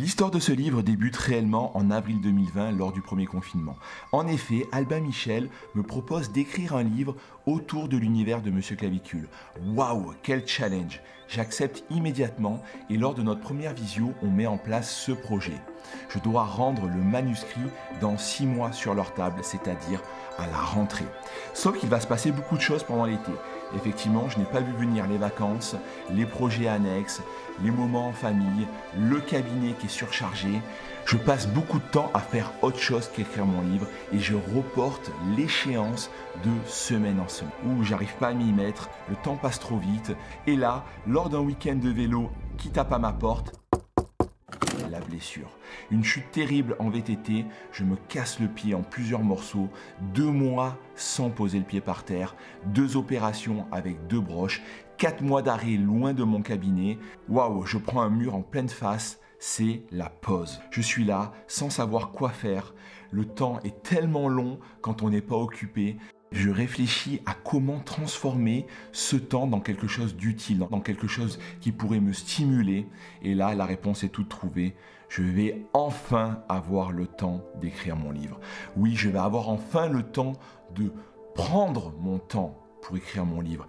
L'histoire de ce livre débute réellement en avril 2020 lors du premier confinement. En effet, Albin Michel me propose d'écrire un livre autour de l'univers de Monsieur Clavicule. Waouh, quel challenge! J'accepte immédiatement et lors de notre première visio, on met en place ce projet. Je dois rendre le manuscrit dans 6 mois sur leur table, c'est-à-dire à la rentrée. Sauf qu'il va se passer beaucoup de choses pendant l'été. Effectivement, je n'ai pas vu venir les vacances, les projets annexes, les moments en famille, le cabinet qui est surchargé. Je passe beaucoup de temps à faire autre chose qu'écrire mon livre et je reporte l'échéance de semaine en semaine. Ouh, j'arrive pas à m'y mettre, le temps passe trop vite. Et là, lors d'un week-end de vélo qui tape à ma porte, la blessure. Une chute terrible en VTT, je me casse le pied en plusieurs morceaux, 2 mois sans poser le pied par terre, 2 opérations avec 2 broches, 4 mois d'arrêt loin de mon cabinet. Waouh, je prends un mur en pleine face, c'est la pause. Je suis là sans savoir quoi faire. Le temps est tellement long quand on n'est pas occupé. Je réfléchis à comment transformer ce temps dans quelque chose d'utile, dans quelque chose qui pourrait me stimuler. Et là, la réponse est toute trouvée. Je vais enfin avoir le temps d'écrire mon livre. Oui, je vais avoir enfin le temps de prendre mon temps pour écrire mon livre.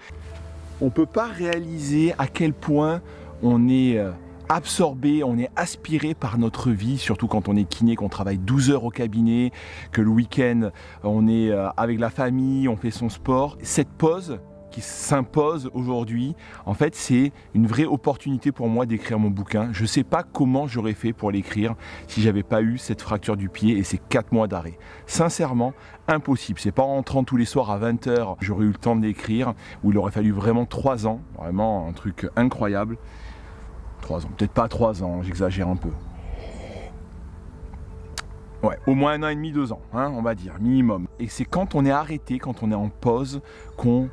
On ne peut pas réaliser à quel point on est absorbé, on est aspiré par notre vie, surtout quand on est kiné, qu'on travaille 12 heures au cabinet, que le week-end on est avec la famille, on fait son sport. Cette pause qui s'impose aujourd'hui, en fait c'est une vraie opportunité pour moi d'écrire mon bouquin. Je ne sais pas comment j'aurais fait pour l'écrire si j'avais pas eu cette fracture du pied et ces 4 mois d'arrêt. Sincèrement, impossible. C'est pas en rentrant tous les soirs à 20 h j'aurais eu le temps d'écrire, où il aurait fallu vraiment 3 ans, vraiment un truc incroyable. 3 ans, peut-être pas 3 ans, j'exagère un peu. Ouais, au moins 1 an et demi, 2 ans, hein, on va dire, minimum. Et c'est quand on est arrêté, quand on est en pause, qu'on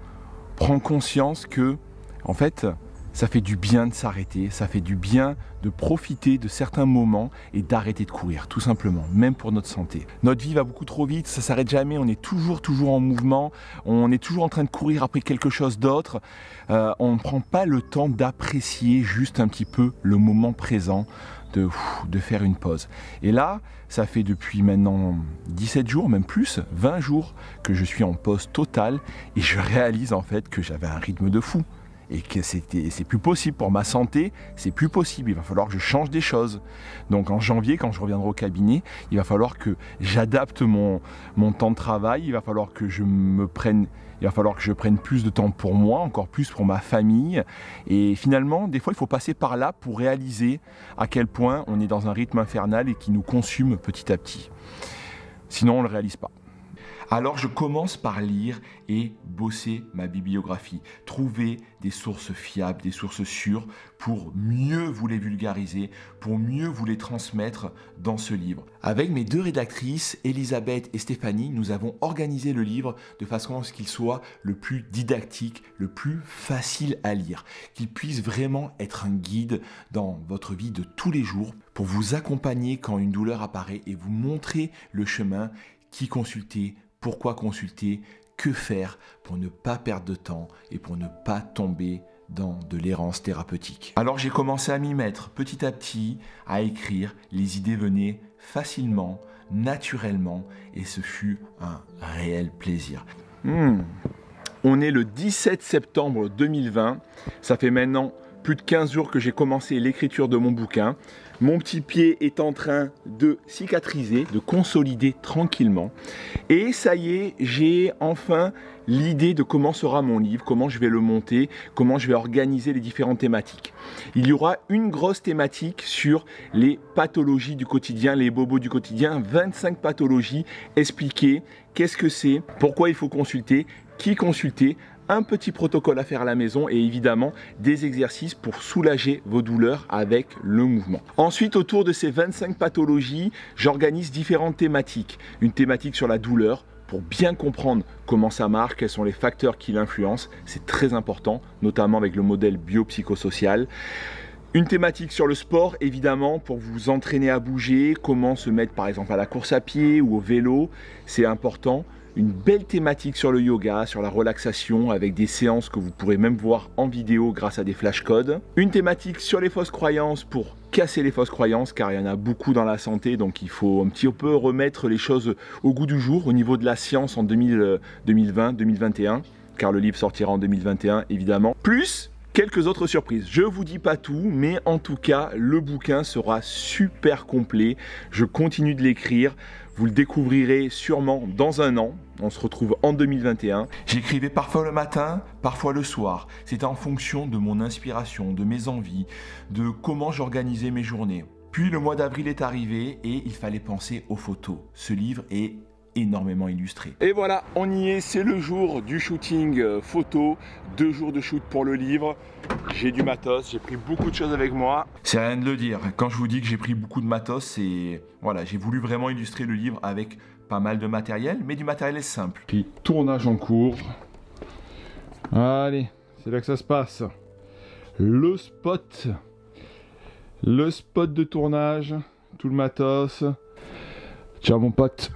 prend conscience que, en fait, ça fait du bien de s'arrêter, ça fait du bien de profiter de certains moments et d'arrêter de courir, tout simplement, même pour notre santé. Notre vie va beaucoup trop vite, ça s'arrête jamais, on est toujours en mouvement, on est toujours en train de courir après quelque chose d'autre. On ne prend pas le temps d'apprécier juste un petit peu le moment présent, de faire une pause. Et là, ça fait depuis maintenant 17 jours, même plus, 20 jours que je suis en pause totale et je réalise en fait que j'avais un rythme de fou. Et que c'est plus possible pour ma santé, c'est plus possible, il va falloir que je change des choses. Donc en janvier, quand je reviendrai au cabinet, il va falloir que j'adapte mon temps de travail, il va falloir que je prenne plus de temps pour moi, encore plus pour ma famille. Et finalement, des fois, il faut passer par là pour réaliser à quel point on est dans un rythme infernal et qui nous consume petit à petit. Sinon, on ne le réalise pas. Alors je commence par lire et bosser ma bibliographie, trouver des sources fiables, des sources sûres pour mieux vous les vulgariser, pour mieux vous les transmettre dans ce livre. Avec mes 2 rédactrices, Elisabeth et Stéphanie, nous avons organisé le livre de façon à ce qu'il soit le plus didactique, le plus facile à lire, qu'il puisse vraiment être un guide dans votre vie de tous les jours pour vous accompagner quand une douleur apparaît et vous montrer le chemin, qui consulter, pourquoi consulter, que faire pour ne pas perdre de temps et pour ne pas tomber dans de l'errance thérapeutique. Alors j'ai commencé à m'y mettre petit à petit, à écrire, les idées venaient facilement, naturellement et ce fut un réel plaisir. On est le 17 septembre 2020, ça fait maintenant plus de 15 jours que j'ai commencé l'écriture de mon bouquin. Mon petit pied est en train de cicatriser, de consolider tranquillement. Et ça y est, j'ai enfin l'idée de comment sera mon livre, comment je vais le monter, comment je vais organiser les différentes thématiques. Il y aura une grosse thématique sur les pathologies du quotidien, les bobos du quotidien, 25 pathologies expliquées, qu'est-ce que c'est, pourquoi il faut consulter, qui consulter, un petit protocole à faire à la maison et évidemment des exercices pour soulager vos douleurs avec le mouvement. Ensuite, autour de ces 25 pathologies, j'organise différentes thématiques. Une thématique sur la douleur pour bien comprendre comment ça marche, quels sont les facteurs qui l'influencent. C'est très important, notamment avec le modèle biopsychosocial. Une thématique sur le sport, évidemment, pour vous entraîner à bouger, comment se mettre par exemple à la course à pied ou au vélo, c'est important. une belle thématique sur le yoga, sur la relaxation, avec des séances que vous pourrez même voir en vidéo grâce à des flashcodes. Une thématique sur les fausses croyances pour casser les fausses croyances, car il y en a beaucoup dans la santé, donc il faut un petit peu remettre les choses au goût du jour au niveau de la science en 2020-2021, car le livre sortira en 2021 évidemment. Plus quelques autres surprises. Je vous dis pas tout, mais en tout cas, le bouquin sera super complet. Je continue de l'écrire. Vous le découvrirez sûrement dans un an. On se retrouve en 2021. J'écrivais parfois le matin, parfois le soir. C'était en fonction de mon inspiration, de mes envies, de comment j'organisais mes journées. Puis le mois d'avril est arrivé et il fallait penser aux photos. Ce livre est énormément illustré. Et voilà, on y est, c'est le jour du shooting photo, 2 jours de shoot pour le livre. J'ai du matos, j'ai pris beaucoup de choses avec moi. C'est rien de le dire, quand je vous dis que j'ai pris beaucoup de matos, c'est... Voilà, j'ai voulu vraiment illustrer le livre avec pas mal de matériel, mais du matériel simple. Puis tournage en cours. Allez, c'est là que ça se passe. Le spot de tournage, tout le matos. Ciao mon pote.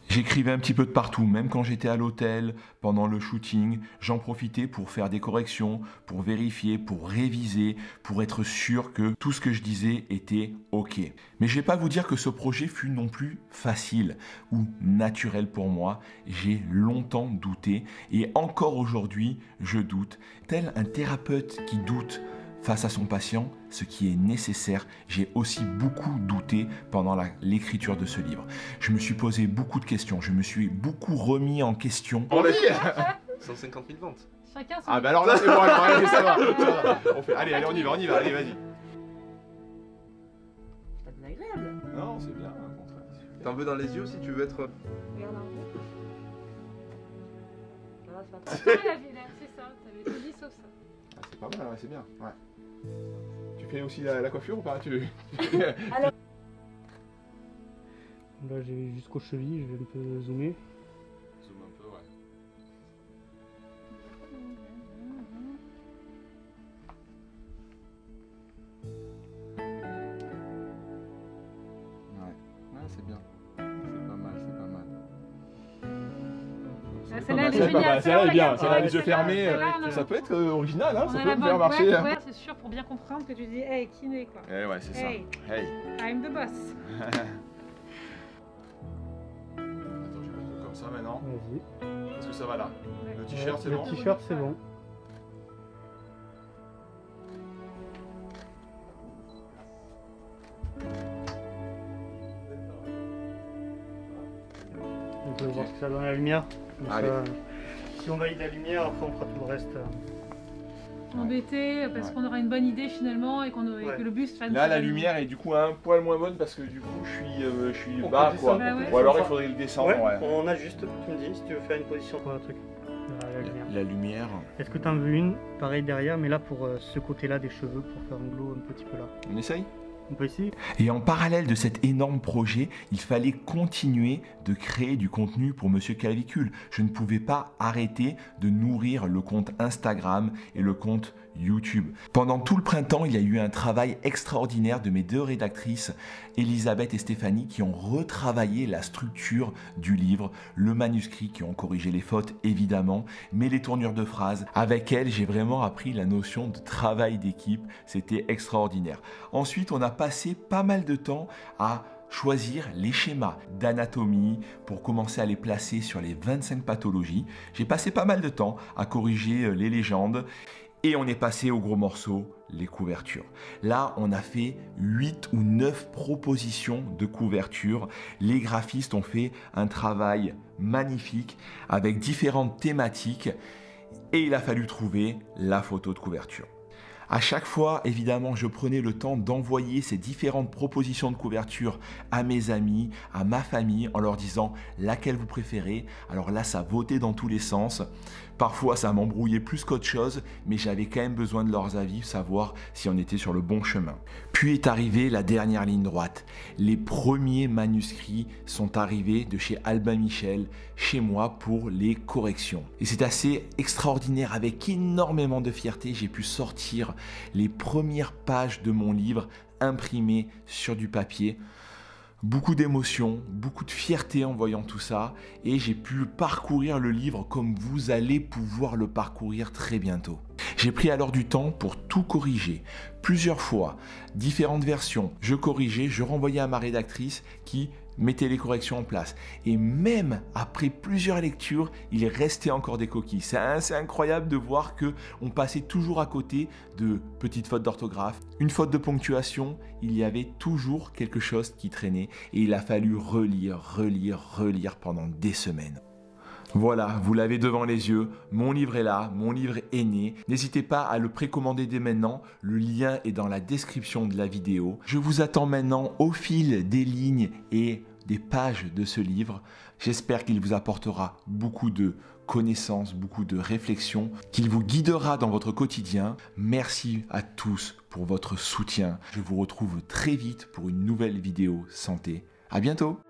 J'écrivais un petit peu de partout, même quand j'étais à l'hôtel, pendant le shooting, j'en profitais pour faire des corrections, pour vérifier, pour réviser, pour être sûr que tout ce que je disais était ok. Mais je ne vais pas vous dire que ce projet fut non plus facile ou naturel pour moi. J'ai longtemps douté et encore aujourd'hui, je doute. Tel un thérapeute qui doute face à son patient, ce qui est nécessaire. J'ai aussi beaucoup douté pendant l'écriture de ce livre. Je me suis posé beaucoup de questions, je me suis beaucoup remis en question. 150 000 ventes. Chacun son... Ah bah alors là c'est bon, alors, allez, ça va. Allez, on y va, allez, vas-y. C'est pas désagréable. Non, c'est bien, au contraire. T'en veux dans les yeux si tu veux être... Regarde un peu. Ça va, ça va. Ah, la vie, c'est ça, t'avais tout dit sauf ça. Ah, c'est pas mal, ouais, c'est bien. Ouais. Tu fais aussi la coiffure ou pas? Alors... Là j'ai jusqu'aux chevilles, je vais un peu zoomer. Zoom un peu, ouais. Ouais, c'est bien. C'est pas mal, c'est pas mal. Celle-là, elle est C'est pas géniale. mal, celle-là elle est bien, celle-là les yeux Celle-là, fermés, celle-là, on a- ça peut être original, hein, on ça a peut la me faire bonne- marcher. ouais, ouais, c'est sûr, pour bien comprendre que tu dis hey, kiné quoi. Eh ouais, c'est ça. Hey. Hey. I'm the boss. Attends, je vais mettre comme ça maintenant. Vas-y. Est-ce que ça va là? Ouais. Le t-shirt, c'est Le bon? t-shirt c'est bon. On peut voir ce que ça donne la lumière. Comme Allez. ça, si on valide la lumière, après on fera tout le reste. Embêté parce Ouais. qu'on aura une bonne idée finalement et, Ouais. que le buste fasse. Là, la lumière est du coup un poil moins bonne parce que du coup, je suis On bas peut quoi. descendre, on peut Ou alors il descendre. faudrait le descendre, ouais. On ajuste, tu me dis si tu veux faire une position pour un truc. La lumière. La lumière. Est-ce que tu en veux une pareil derrière, mais là pour ce côté-là des cheveux, pour faire un glow un petit peu là. On essaye? On peut essayer? Et en parallèle de cet énorme projet, il fallait continuer de créer du contenu pour Monsieur Clavicule. Je ne pouvais pas arrêter de nourrir le compte Instagram et le compte YouTube. Pendant tout le printemps, il y a eu un travail extraordinaire de mes 2 rédactrices, Elisabeth et Stéphanie, qui ont retravaillé la structure du livre, le manuscrit, qui ont corrigé les fautes évidemment, mais les tournures de phrases. Avec elles, j'ai vraiment appris la notion de travail d'équipe. C'était extraordinaire. Ensuite, on a passé pas mal de temps à choisir les schémas d'anatomie pour commencer à les placer sur les 25 pathologies. J'ai passé pas mal de temps à corriger les légendes. Et on est passé au gros morceau, les couvertures. Là, on a fait 8 ou 9 propositions de couverture. Les graphistes ont fait un travail magnifique avec différentes thématiques et il a fallu trouver la photo de couverture. À chaque fois, évidemment, je prenais le temps d'envoyer ces différentes propositions de couverture à mes amis, à ma famille, en leur disant laquelle vous préférez. Alors là, ça votait dans tous les sens. Parfois, ça m'embrouillait plus qu'autre chose, mais j'avais quand même besoin de leurs avis, savoir si on était sur le bon chemin. Puis est arrivée la dernière ligne droite. Les premiers manuscrits sont arrivés de chez Albin Michel, chez moi, pour les corrections. Et c'est assez extraordinaire, avec énormément de fierté, j'ai pu sortir les premières pages de mon livre imprimées sur du papier. beaucoup d'émotions, beaucoup de fierté en voyant tout ça, et j'ai pu parcourir le livre comme vous allez pouvoir le parcourir très bientôt. J'ai pris alors du temps pour tout corriger, plusieurs fois, différentes versions. Je corrigeais, je renvoyais à ma rédactrice qui mettait les corrections en place. Et même après plusieurs lectures, il restait encore des coquilles. C'est incroyable de voir que on passait toujours à côté de petites fautes d'orthographe, une faute de ponctuation. Il y avait toujours quelque chose qui traînait et il a fallu relire pendant des semaines. Voilà, vous l'avez devant les yeux, mon livre est là, mon livre est né. N'hésitez pas à le précommander dès maintenant, le lien est dans la description de la vidéo. Je vous attends maintenant au fil des lignes et des pages de ce livre. J'espère qu'il vous apportera beaucoup de connaissances, beaucoup de réflexions, qu'il vous guidera dans votre quotidien. Merci à tous pour votre soutien. Je vous retrouve très vite pour une nouvelle vidéo santé. À bientôt!